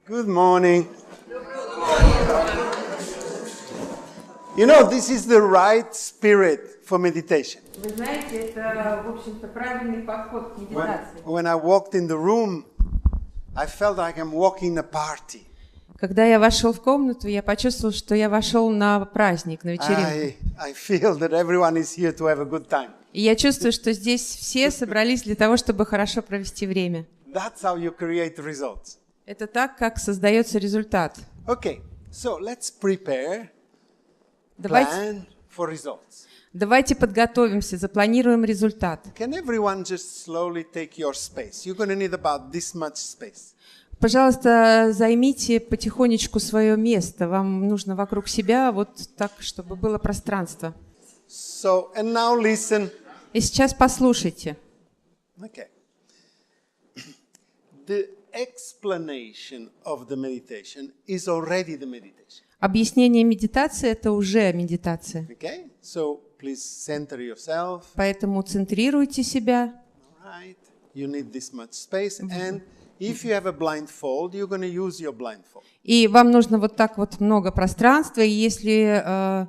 Good morning. You know, this is the right spirit for meditation. Вы знаете, это, в общем-то, правильный подход к медитации. When I walked in the room, I felt like I'm walking a party. Когда я вошел в комнату, я почувствовал, что я вошел на праздник, на вечеринку. I feel that everyone is here to have a good time. И я чувствую, что здесь все собрались для того, чтобы хорошо провести время. That's how you create results. Это так, как создается результат. Okay, so let's prepare, plan for results. Давайте подготовимся, запланируем результат. Can everyone just slowly take your space? You're going to need about this much space. Пожалуйста, займите потихонечку свое место. Вам нужно вокруг себя вот так, чтобы было пространство. So, and now listen. И сейчас послушайте. Okay. The explanation of the meditation is already the meditation. Объяснение медитации – это уже медитация. Okay? So, please center yourself. Поэтому центрируйте себя. All right. You need this much space. And if you have a blindfold, you're going to use your blindfold. И вам нужно вот так вот много пространства. И если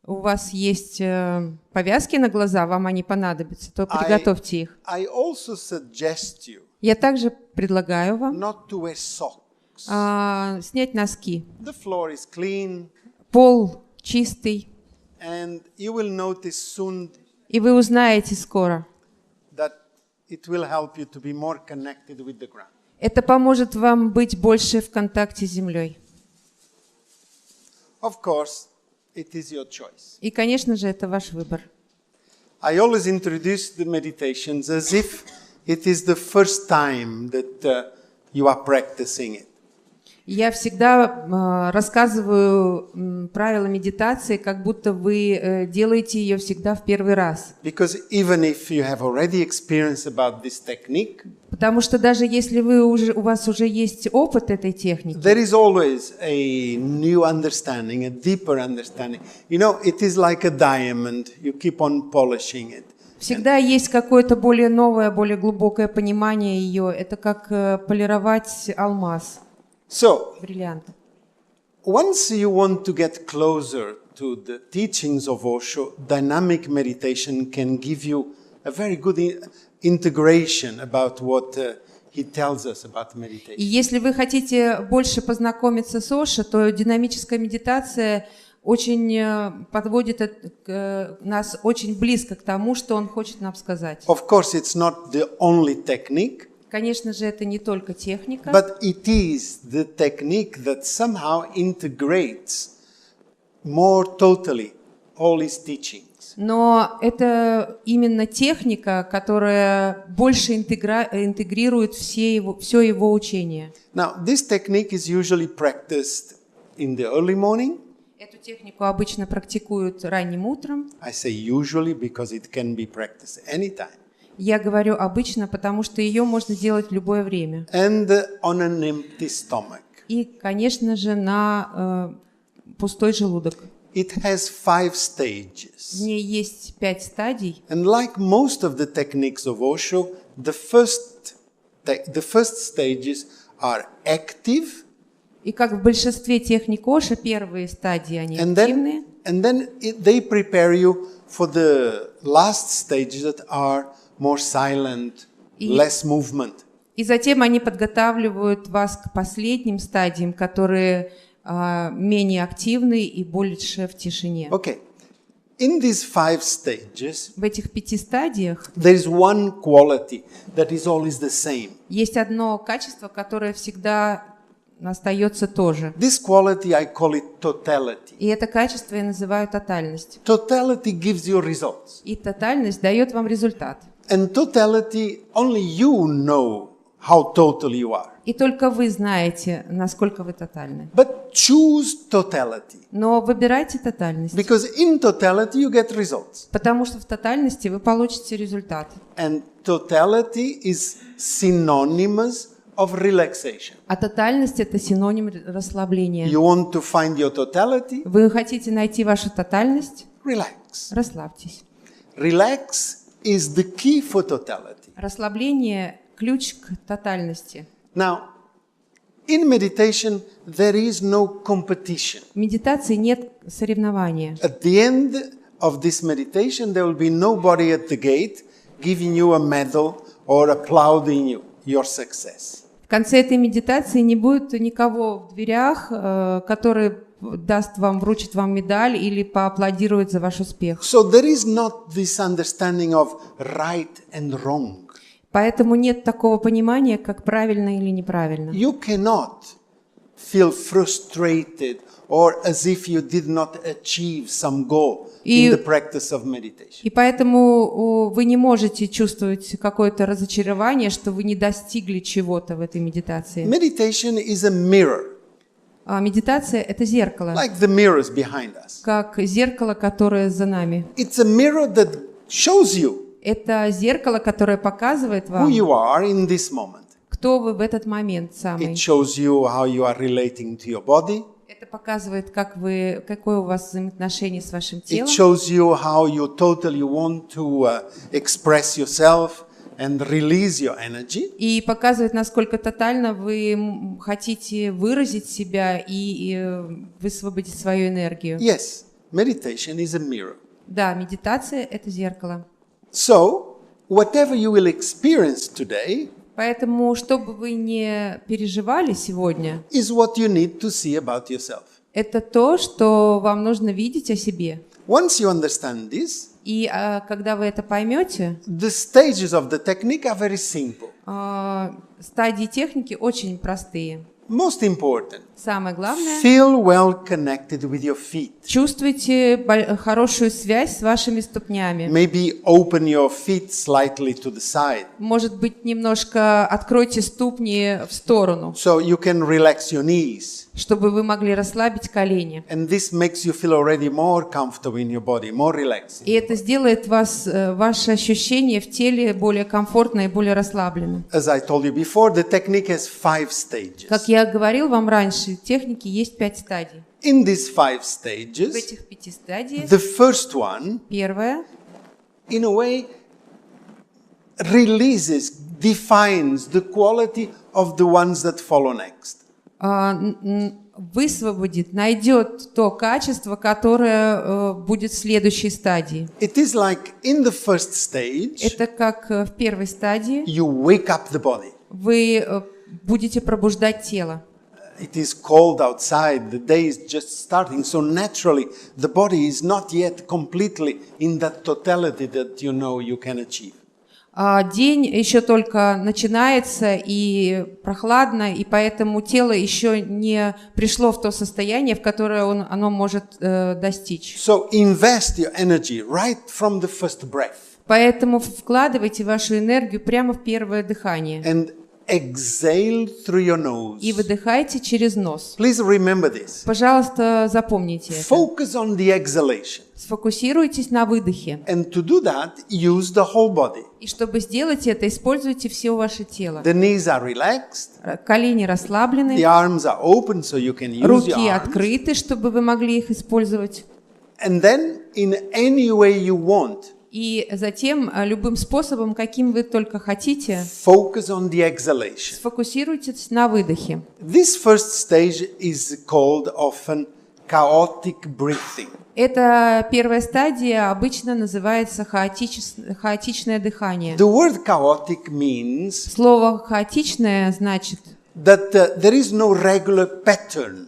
у вас есть повязки на глаза, вам они понадобятся, то приготовьте их. I also suggest you Я также предлагаю вам not to wear socks. снять носки. The floor is clean. Пол чистый. And you will notice soon И вы узнаете скоро. that it will help you to be more connected with the ground. Это поможет вам быть больше в контакте с землей. Of course, it is your choice. И, конечно же, это ваш выбор. I always introduce the meditations as if it is the first time that you are practicing it. Я всегда рассказываю правила медитации, как будто вы делаете ее всегда в первый раз. Because even if you have already experienced about this technique, Потому что даже если у вас уже есть опыт этой техники, there is always a new understanding, a deeper understanding. You know, it is like a diamond. You keep on polishing it. всегда есть какое-то более новое, более глубокое понимание ее. Это как полировать алмаз, So, бриллиант. once you want to get closer to the teachings of Osho, dynamic meditation can give you a very good integration about what he tells us about И meditation. если вы хотите больше познакомиться с Ошо, то динамическая медитация очень подводит нас очень близко к тому, что он хочет нам сказать. Of course, it's not the only technique, Конечно же, это не только техника, but it is the technique that somehow integrates more totally all his teachings. но это именно техника, которая больше интегрирует все его учение. Now, this technique is usually practiced in the early morning. Эту технику обычно практикуют ранним утром. I say usually because it can be practiced anytime. Я говорю обычно, потому что ее можно делать в любое время. And on an empty stomach. И, конечно же, на пустой желудок. It has 5 В stages. ней есть 5 стадий. And like most of the techniques of Osho, the first stages are active. И как в большинстве техник Ошо, первые стадии, они And активные. then they prepare you for the last stages that are more silent, less movement. И затем они подготавливают вас к последним стадиям, которые менее активны и больше в тишине. Okay. In these 5 stages, В этих 5 стадиях there is one quality that is always the same. есть одно качество, которое всегда остается тоже. This quality, I call it totality. И это качество я называю тотальность. Totality gives you results. И тотальность дает вам результат. And totality, only you know how total you are. И только вы знаете, насколько вы тотальны. But choose totality. Но выбирайте тотальность. Because in totality you get results. Потому что в тотальности вы получите результат. And totality is synonymous of relaxation. А тотальность – это синоним расслабления. You want to find your totality? Вы хотите найти вашу тотальность? Relax. Расслабьтесь. Relax is the key for totality. Расслабление – ключ к тотальности. Now, In meditation, there is no competition. В медитации нет соревнования. At the end of this meditation, there will be nobody at the gate giving you a medal or applauding you, your success. В конце этой медитации не будет никого в дверях, который вручит вам медаль или поаплодирует за ваш успех. So there is not this understanding of right and wrong. Поэтому нет такого понимания, как правильно или неправильно. You cannot feel frustrated or as if you did not achieve some goal in the practice of meditation. И поэтому вы не можете чувствовать какое-то разочарование, что вы не достигли чего-то в этой медитации. Meditation is a mirror. Медитация — это зеркало, Like the mirrors behind us. как зеркало, которое за нами. It's a mirror that shows you Это зеркало, которое показывает who вам, you are in this moment. кто вы в этот момент It самый. shows you how you are relating to your body. Это показывает, какое у вас взаимоотношение с вашим It телом. shows you how you totally want to express yourself and release your energy. И показывает, насколько тотально вы хотите выразить себя и высвободить свою энергию. Yes, meditation is a mirror. Да, медитация — это зеркало. So, whatever you will experience today Поэтому, что бы вы ни переживали сегодня, is what you need to see about yourself. это то, что вам нужно видеть о себе. Once you understand this, И когда вы это поймете, the stages of the technique are very simple. стадии техники очень простые. Most important, Самое главное, feel well connected with your feet. чувствуйте хорошую связь с вашими ступнями. Maybe open your feet slightly to the side, Может быть, немножко откройте ступни в сторону, so you can relax your knees. чтобы вы могли расслабить колени. And this makes you feel already more comfortable in your body, more relaxed. И это сделает ваше ощущение в теле более комфортно и более расслабленным. As I told you before, the technique has 5 stages. Как я говорил вам раньше, в технике есть 5 стадий. In these 5 В stages, этих 5 стадиях the first one, первая in a way, releases, defines the quality of the ones that follow next. высвободит, найдет то качество, которое будет в следующей стадии. It is like in the first stage, Это как в первой стадии you wake up the body. вы будете пробуждать тело. It is cold outside, the day is just starting, so naturally the body is not yet completely in that totality that you know you can achieve. День еще только начинается и прохладно, и поэтому тело еще не пришло в то состояние, в которое оно может достичь. So invest your energy right from the first breath. Поэтому вкладывайте вашу энергию прямо в первое дыхание. And exhale through your nose. И выдыхайте через нос. Please remember this. Пожалуйста, запомните это. Focus on the exhalation. Сфокусируйтесь на выдохе. And to do that, use the whole body. И чтобы сделать это, используйте все ваше тело. The knees are relaxed. Колени расслаблены, The arms are open so you can use your руки arms. открыты, чтобы вы могли их использовать. And then, in any way you want, И затем любым способом, каким вы только хотите, focus on the exhalation. сфокусируйтесь на выдохе. This first stage is called often chaotic breathing. Эта первая стадия обычно называется хаотичное дыхание. The word chaotic means Слово хаотичное значит that there is no regular pattern.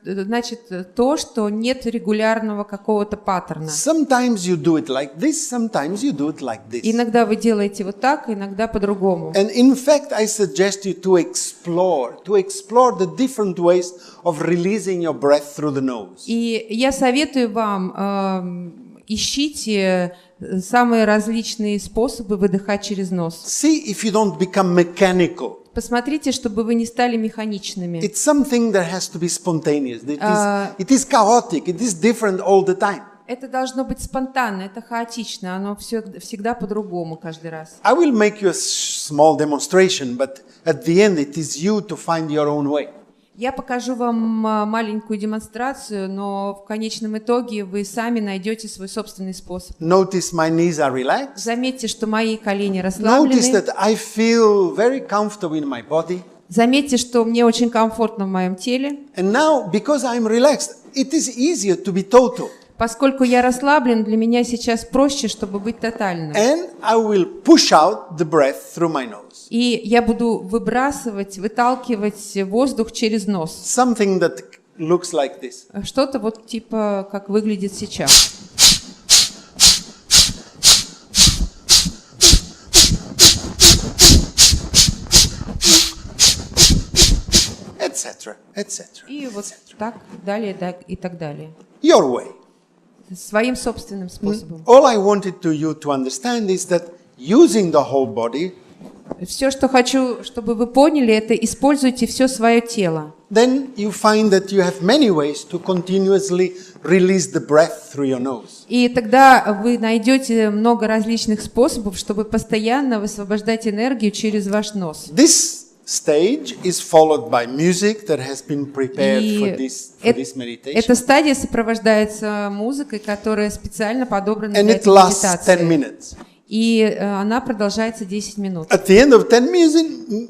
Значит то, что нет регулярного какого-то паттерна. Sometimes you do it like this, sometimes you do it like this. Иногда вы делаете вот так, иногда по-другому. And in fact, I suggest you to explore the different ways of releasing your breath through the nose. И я советую вам, ищите самые различные способы выдыхать через нос. See if you don't become mechanical. Посмотрите, чтобы вы не стали механичными. It's something that has to be spontaneous. It is chaotic. It is different all the time. Это должно быть спонтанно, это хаотично, оно всегда по-другому каждый раз. I will make you a small demonstration, but at the end it is you to find your own way. Я покажу вам маленькую демонстрацию, но в конечном итоге вы сами найдете свой собственный способ. Notice my knees are relaxed. Заметьте, что мои колени Notice расслаблены. that I feel very comfortable in my body. Заметьте, что мне очень комфортно в моем теле. And now, because I'm relaxed, it is easier to be total. Поскольку я расслаблен, для меня сейчас проще, чтобы быть тотальным. And I will push out the breath through my nose. И я буду выталкивать воздух через нос. Something that looks like this. Что-то вот типа, как выглядит сейчас. Etc. Etc. И вот так далее и так далее. Your way. Своим собственным способом. All I wanted you to understand is that using the whole body, все, что хочу, чтобы вы поняли, это используйте все свое тело. then you find that you have many ways to continuously release the breath through your nose. И тогда вы найдете много различных способов, чтобы постоянно высвобождать энергию через ваш нос. This stage is followed by music that has been prepared for this meditation. Эта стадия сопровождается музыкой, которая специально подобрана And для it этой lasts 10 медитации. minutes. И она продолжается 10 минут. At the end of 10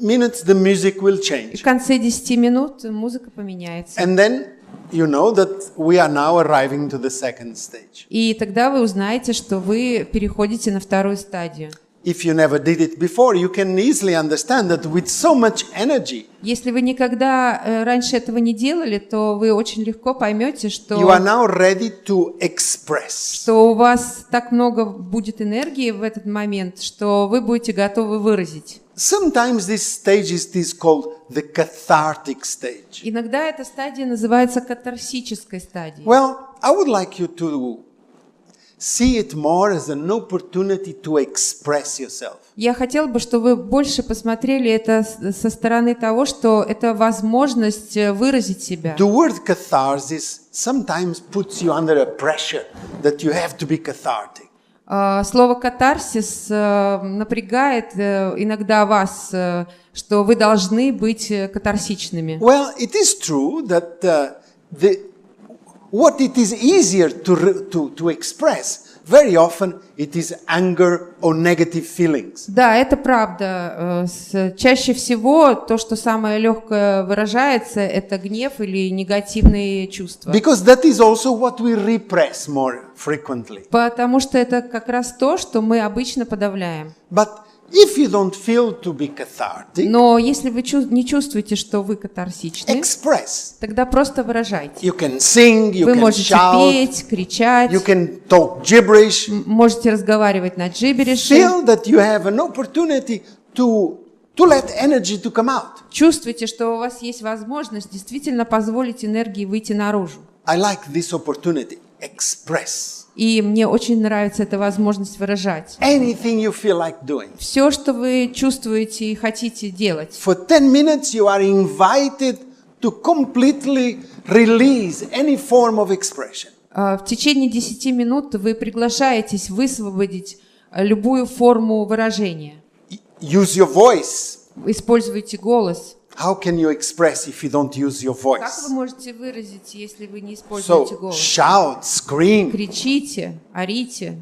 minutes, the music will И change. в конце 10 минут музыка поменяется. And then you know that we are now arriving to the second stage. И тогда вы узнаете, что вы переходите на вторую стадию. If you never did it before, you can easily understand that with so much energy, Если вы никогда раньше этого не делали, то вы очень легко поймете, you are now ready to express. что у вас так много будет энергии в этот момент, что вы будете готовы выразить. Sometimes this stage is called the cathartic stage. Иногда эта стадия называется катарсической стадией. Well, I would like you to see it more as an opportunity to express yourself. Я хотела бы, чтобы вы больше посмотрели это со стороны того, что это возможность выразить себя. The word catharsis sometimes puts you under a pressure that you have to be cathartic. Слово катарсис напрягает иногда вас, что вы должны быть катарсичными. Well, it is true that what it is easier to express, very often it is anger or negative feelings. Да, это правда. Чаще всего то, что самое легкое выражается, это гнев или негативные чувства. Because that is also what we repress more frequently. Потому что это как раз то, что мы обычно подавляем. But if you don't feel to be cathartic, Но если вы не чувствуете, что вы катарсичны, express. тогда просто выражайте. You can sing, you Вы can можете shout, петь, кричать, you can talk gibberish. можете разговаривать на джиберише. Feel that you have an opportunity to let energy to come out. Чувствуйте, что у вас есть возможность действительно позволить энергии выйти наружу. I like this opportunity. Express. И мне очень нравится эта возможность выражать. Anything you feel like doing. Все, что вы чувствуете и хотите делать. For 10 minutes you are invited to completely release any form of expression. В течение 10 минут вы приглашаетесь высвободить любую форму выражения. Use your voice. Используйте голос. How can you express if you don't use your Как voice? вы можете выразить, если вы не используете So голос? shout, scream. Кричите, орите.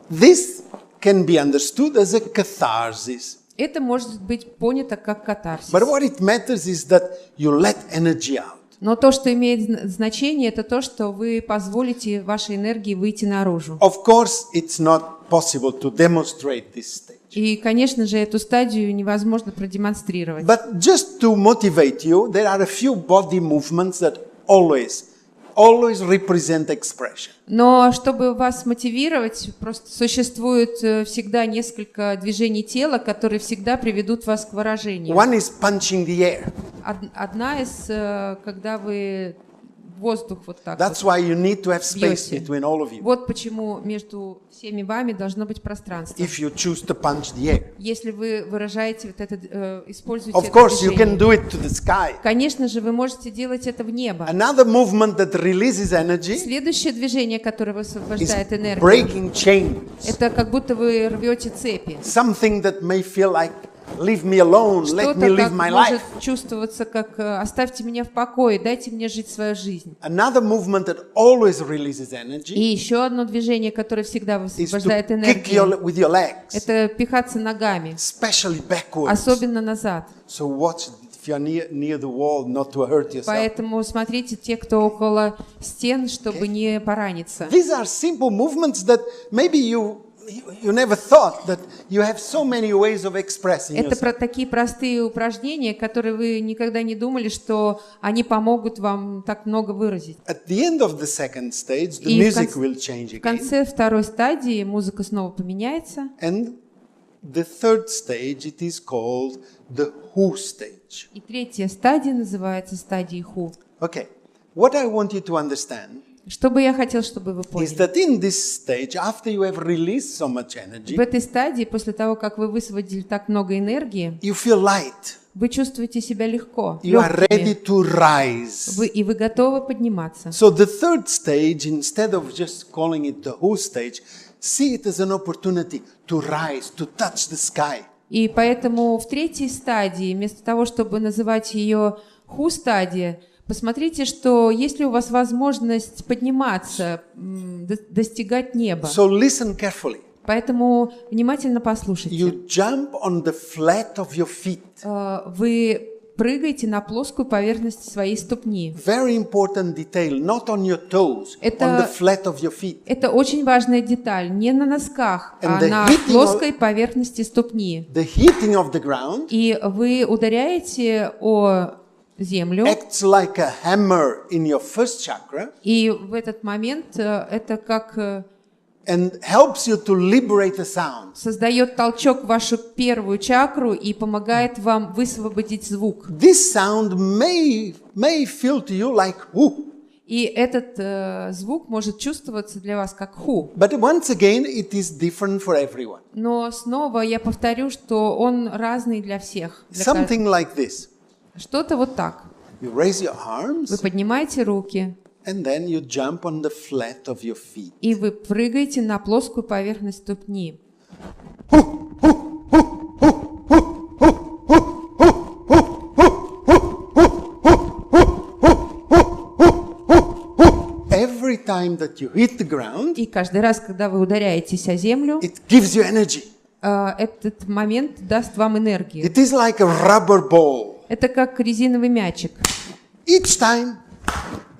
This can be understood as a catharsis. Это может быть понято как катарсис. But what it matters is that you let energy out. Но то, что имеет значение, это то, что вы позволите вашей энергии выйти наружу. Of course, it's not possible to demonstrate this stage. И, конечно же, эту стадию невозможно продемонстрировать. But just to motivate you, there are a few body movements that always represent expression. Но чтобы вас мотивировать, просто существует всегда несколько движений тела, которые всегда приведут вас к выражению. One is punching the air. Одна из, когда вы воздух вот так That's вот why you need to have space бьете. between all of you. Вот почему между всеми вами должно быть пространство. If you choose to punch the air. Если вы выражаете вот это, используете Of это course, you can движение. do it to the sky. Конечно же, вы можете делать это в небо. Another movement that releases energy Следующее движение, которое is высвобождает энергию, breaking chains. это как будто вы рвете цепи. Something that may feel like, leave me alone, let me Что-то live как my может life. чувствоваться, как оставьте меня в покое, дайте мне жить свою жизнь. Another movement that always releases И energy еще одно движение, которое всегда is высвобождает to kick энергию, with your legs, это пихаться ногами, especially backwards. особенно назад. So watch, if you're near the wall, not to hurt yourself. Поэтому смотрите, те, кто около стен, чтобы не пораниться. These are simple movements that maybe you never thought that you have so many ways of expressing Это yourself. такие простые упражнения, которые вы никогда не думали, что они помогут вам так много выразить. At the end of the second stage, the И music will change в again. конце второй стадии музыка снова поменяется. And the third stage, it is called the who stage. И третья стадия называется стадией ху. Okay, what I want you to understand Что бы я хотел, чтобы вы is поняли? that in this stage, after you have released so much В energy, этой стадии, после того, как вы высвободили так много энергии, you feel light. вы чувствуете себя легко, You are ready легкими, to rise. и вы готовы подниматься. So the third stage, instead of just calling it the who stage, see it as an opportunity to rise, to touch the sky. И поэтому в третьей стадии, вместо того, чтобы называть ее ху-стадия, посмотрите, что есть ли у вас возможность подниматься, достигать неба. So listen carefully. Поэтому внимательно послушайте. You jump on the flat of your feet. Вы прыгаете на плоскую поверхность своей ступни. Very important detail, not on your toes, Это- on the flat of your feet. Это очень важная деталь. Не на носках, а And the на hitting плоской поверхности ступни. The hitting of the ground И вы ударяете о землю, acts like a hammer in your first chakra и в этот момент это как and helps you to liberate a sound. создает толчок в вашу первую чакру и помогает вам высвободить звук. This sound may feel to you like whoo, И этот звук может чувствоваться для вас как ху. but once again it is different for everyone. Но снова я повторю, что он разный для всех. Для Something like this. Что-то вот так. You raise your Вы arms поднимаете руки, and then you jump on the flat of your feet. и вы прыгаете на плоскую поверхность ступни. Every time that you hit the ground, И каждый раз, когда вы ударяетесь о землю, it gives you energy. этот момент даст вам энергию. It is like a rubber ball. Это как резиновый мячик. Each time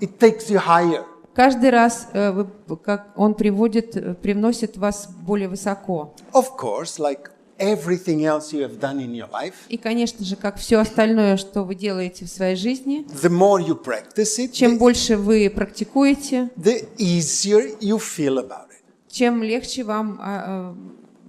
it takes you higher. Каждый раз он привносит вас более высоко. Of course, like everything else you have done in your life, И, конечно же, как все остальное, что вы делаете в своей жизни, the more you practice it, чем больше вы практикуете, the easier you feel about it. чем легче вам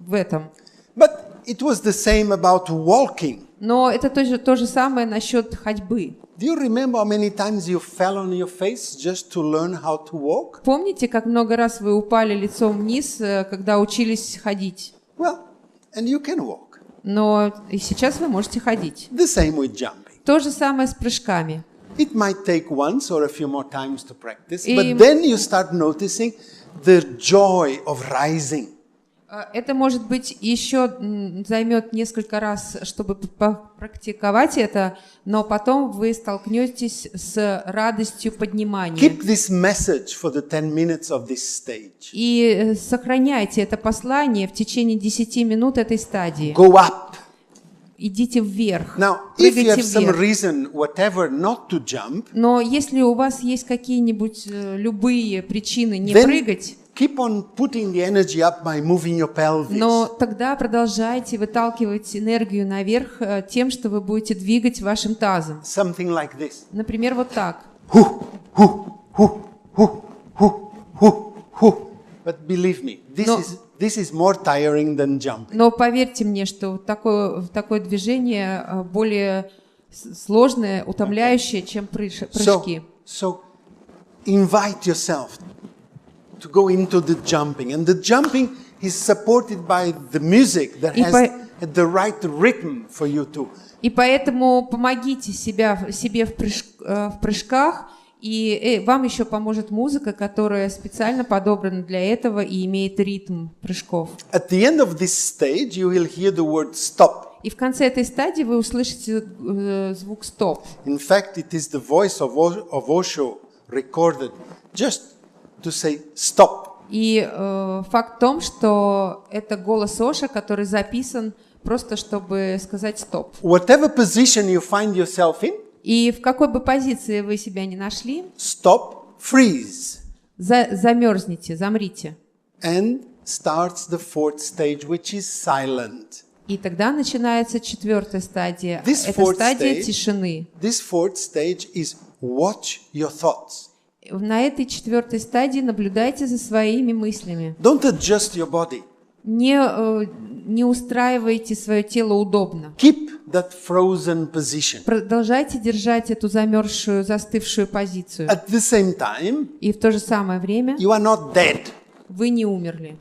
в этом. But it was the same about walking. Но это то же самое насчет ходьбы. Do you remember how many times you fell on your face just to learn how to walk? Помните, как много раз вы упали лицом вниз, когда учились ходить? Well, and you can walk. Но и сейчас вы можете ходить. The same with jumping. То же самое с прыжками. It might take once or a few more times to practice, И- but then you start noticing the joy of rising. Это, может быть, еще займет несколько раз, чтобы практиковать это, но потом вы столкнетесь с радостью поднимания. Keep this message for the 10 minutes of this stage. И сохраняйте это послание в течение 10 минут этой стадии. Go up. Идите вверх, Now, if you прыгайте have some вверх. reason, whatever, not to jump, Но если у вас есть какие-нибудь любые причины не then прыгать, keep on putting the energy up by moving your pelvis. но тогда продолжайте выталкивать энергию наверх тем, что вы будете двигать вашим тазом. Something like this. Например, вот так. But believe me, Но- this is more tiring than jumping. Но поверьте мне, что такое движение более сложное, утомляющее, чем прыжки. So invite yourself to go into the jumping. And the jumping is supported by the music that И has the right rhythm for you to. И поэтому помогите себе в прыжках, и вам еще поможет музыка, которая специально подобрана для этого и имеет ритм прыжков. At the end of this stage, you will hear the word stop. И в конце этой стадии вы услышите звук «стоп». In fact, it is the voice of Ошо recorded just to say stop. И факт в том, что это голос Ошо, который записан просто чтобы сказать стоп. Whatever position you find yourself in, И в какой бы позиции вы себя ни нашли, stop, freeze, замерзните, замрите. and starts the fourth stage, which is silent. И тогда начинается четвертая стадия. This Это fourth стадия stage- тишины. This fourth stage is watch your thoughts. На этой четвертой стадии наблюдайте за своими мыслями. Don't adjust your body. Не устраивайте свое тело удобно. Keep that frozen position. Продолжайте держать эту замерзшую, застывшую позицию. At the same time, И в то же самое время you are not dead. вы не умерли.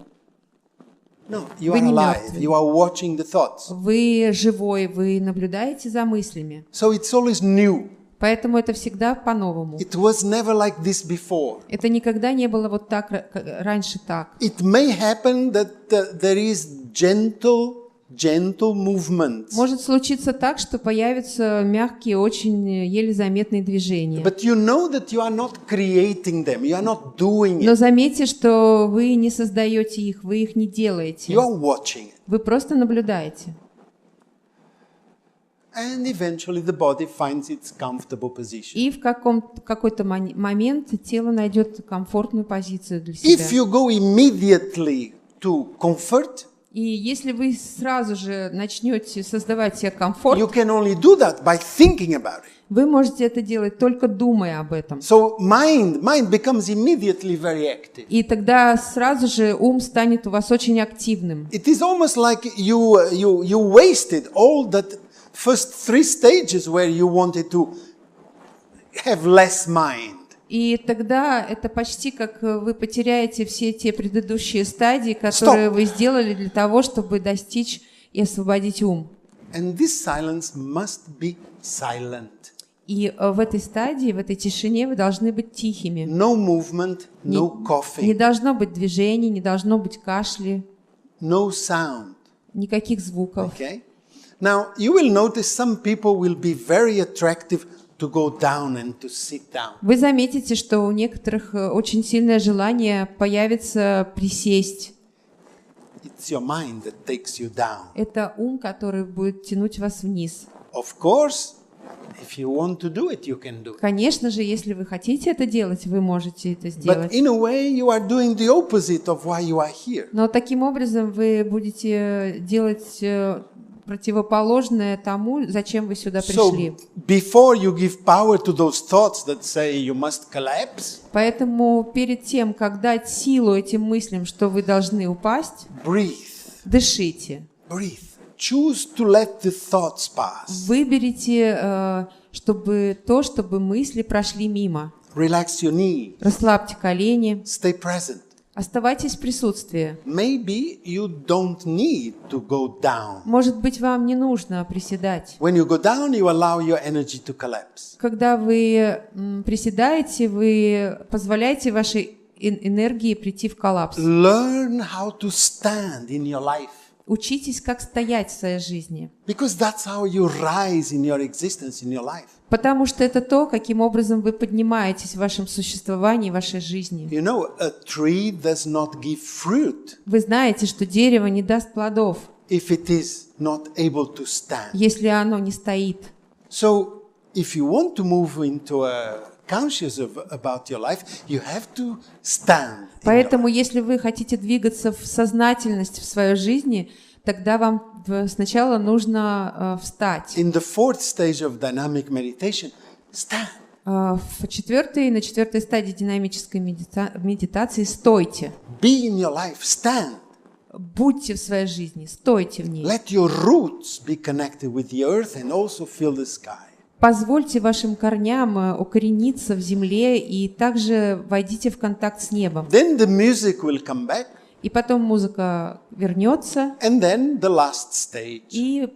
No, you Вы are не alive. мертвы. You are watching the thoughts. Вы живой, вы наблюдаете за мыслями. So it's always new. Поэтому это всегда по-новому. It was never like this before. Это никогда не было вот так, раньше так. It may happen that there is gentle movement. Может случиться так, что появятся мягкие, очень еле заметные движения. But you know that you are not creating them. You are not doing Но it. заметьте, что вы не создаете их, вы их не делаете. You are watching it. Вы просто наблюдаете. And eventually the body finds its comfortable position. И в какой-то момент тело найдет комфортную позицию для себя. If you go immediately to comfort, И если вы сразу же начнете создавать себе комфорт, you can only do that by thinking about it. вы можете это делать только думая об этом. So mind becomes immediately very active. И тогда сразу же ум станет у вас очень активным. It is almost like you wasted all that first three stages where you wanted to have less mind. И тогда это почти как вы потеряете все те предыдущие стадии, которые вы сделали для того, чтобы достичь и освободить ум. And this silence must be silent. И в этой стадии, в этой тишине вы должны быть тихими. No movement, no Не coughing, должно быть движений, не должно быть кашля, no sound. никаких звуков. Okay? Now, you will notice some people will be very attractive to go down and to sit down. Вы заметите, что у некоторых очень сильное желание появится присесть. It's your mind that takes you down. Это ум, который будет тянуть вас вниз. Of course, if you want to do it, you can do it. Конечно же, если вы хотите это делать, вы можете это But сделать. in a way, you are doing the opposite of why you are here. Но таким образом вы будете делать противоположное тому, зачем вы сюда пришли. So, before you give power to those thoughts that say you must collapse, Поэтому перед тем, как дать силу этим мыслям, что вы должны упасть, breathe, дышите. breathe. Choose to let the thoughts pass. Выберите, чтобы мысли прошли мимо. Relax your knee. Расслабьте колени. Stay present. Оставайтесь в присутствии. Maybe you don't need to go down. Может быть, вам не нужно приседать. When you go down, you allow your energy to collapse. Когда вы приседаете, вы позволяете вашей энергии прийти в коллапс. Learn how to stand in your life. Учитесь, как стоять в своей жизни. Because that's how you rise in your existence, in your life. Потому что это то, каким образом вы поднимаетесь в вашем существовании, в вашей жизни. You know, a tree does not give fruit Вы знаете, что дерево не даст плодов, if it is not able to stand. если оно не стоит. So, if you want to move into a conscious about your life, you have to stand. Поэтому, если вы хотите двигаться в сознательность в своей жизни, тогда вам сначала нужно встать. In the fourth stage of dynamic meditation, stand. На четвертой стадии динамической медитации стойте. Be in your life, stand. Будьте в своей жизни, стойте в ней. Let your roots be connected with the earth and also feel the sky. Позвольте вашим корням укорениться в земле и также войдите в контакт с небом. Then the music will come back. И потом музыка вернется, And then the last stage. и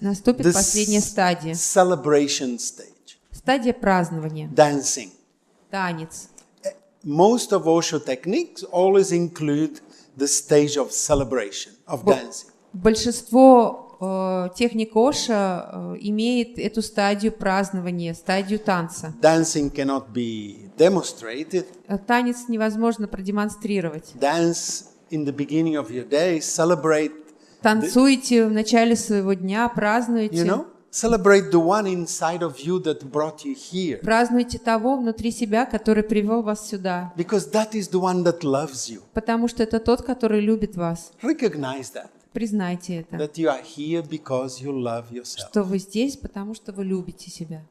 наступит последняя стадия. Celebration stage. Стадия празднования, Dancing. танец. Most of Osho techniques always include the stage of celebration, of dancing. Большинство техник Ошо имеет эту стадию празднования, стадию танца. Dancing cannot be demonstrated. Танец невозможно продемонстрировать. Dance in the beginning of your day, celebrate Танцуйте в начале своего дня, празднуйте. You know? Celebrate the one inside of you that brought you here. Празднуйте того внутри себя, который привел вас сюда. Because that is the one that loves you. Потому что это тот, который любит вас. Recognize that. Признайте это. That you are here because you love yourself. Что вы здесь, потому что вы любите себя.